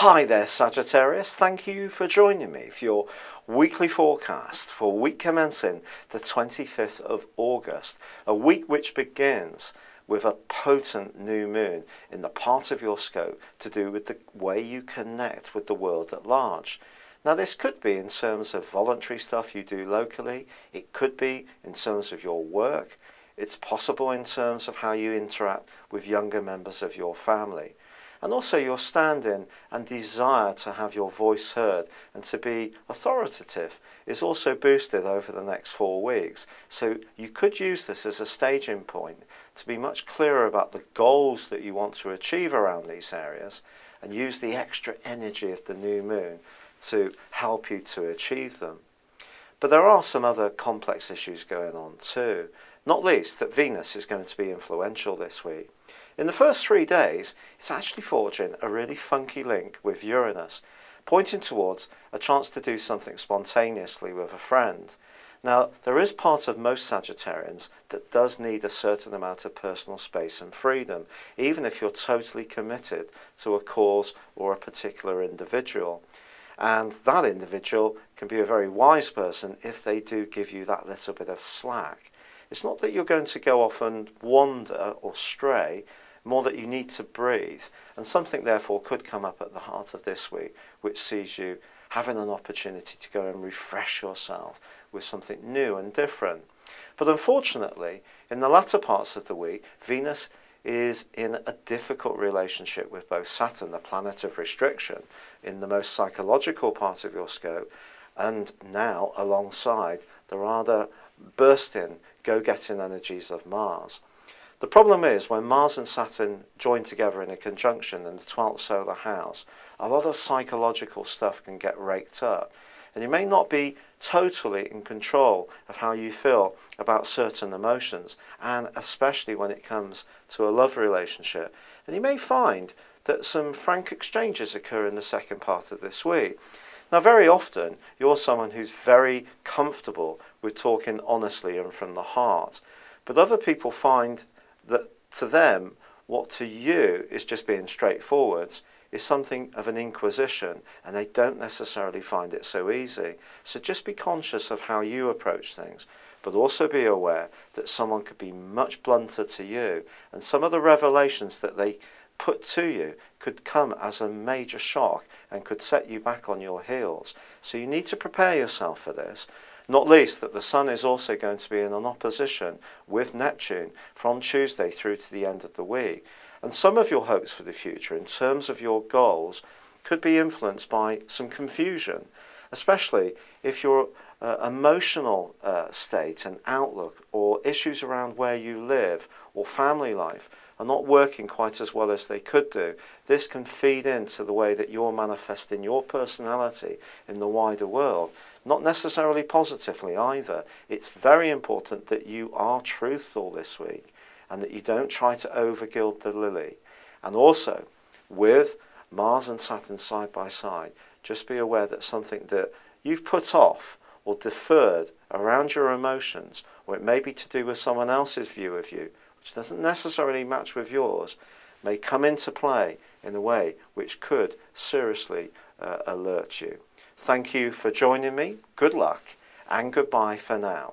Hi there, Sagittarius. Thank you for joining me for your weekly forecast for week commencing the 25th of August, a week which begins with a potent new moon in the part of your scope to do with the way you connect with the world at large. Now, this could be in terms of voluntary stuff you do locally. It could be in terms of your work. It's possible in terms of how you interact with younger members of your family. And also your standing and desire to have your voice heard and to be authoritative is also boosted over the next 4 weeks. So you could use this as a staging point to be much clearer about the goals that you want to achieve around these areas and use the extra energy of the new moon to help you to achieve them. But there are some other complex issues going on too, not least that Venus is going to be influential this week. In the first 3 days, it's actually forging a really funky link with Uranus, pointing towards a chance to do something spontaneously with a friend. Now, there is part of most Sagittarians that does need a certain amount of personal space and freedom, even if you're totally committed to a cause or a particular individual. And that individual can be a very wise person if they do give you that little bit of slack. It's not that you're going to go off and wander or stray, more that you need to breathe. And something therefore could come up at the heart of this week, which sees you having an opportunity to go and refresh yourself with something new and different. But unfortunately, in the latter parts of the week, Venus is in a difficult relationship with both Saturn, the planet of restriction, in the most psychological part of your scope, and now alongside the rather bursting, go-getting energies of Mars. The problem is when Mars and Saturn join together in a conjunction in the 12th solar house, a lot of psychological stuff can get raked up. And you may not be totally in control of how you feel about certain emotions, and especially when it comes to a love relationship. And you may find that some frank exchanges occur in the second part of this week. Now, very often, you're someone who's very comfortable with talking honestly and from the heart. But other people find that to them, what to you is just being straightforward is something of an inquisition, and they don't necessarily find it so easy. So just be conscious of how you approach things, but also be aware that someone could be much blunter to you, and some of the revelations that they put to you could come as a major shock and could set you back on your heels. So you need to prepare yourself for this. Not least that the Sun is also going to be in an opposition with Neptune from Tuesday through to the end of the week. And some of your hopes for the future in terms of your goals could be influenced by some confusion, especially if your emotional state and outlook or issues around where you live or family life are not working quite as well as they could do. This can feed into the way that you're manifesting your personality in the wider world, not necessarily positively either. It's very important that you are truthful this week and that you don't try to overgild the lily. And also, with Mars and Saturn side by side, just be aware that something that you've put off or deferred around your emotions, or it may be to do with someone else's view of you, which doesn't necessarily match with yours, may come into play in a way which could seriously alert you. Thank you for joining me. Good luck and goodbye for now.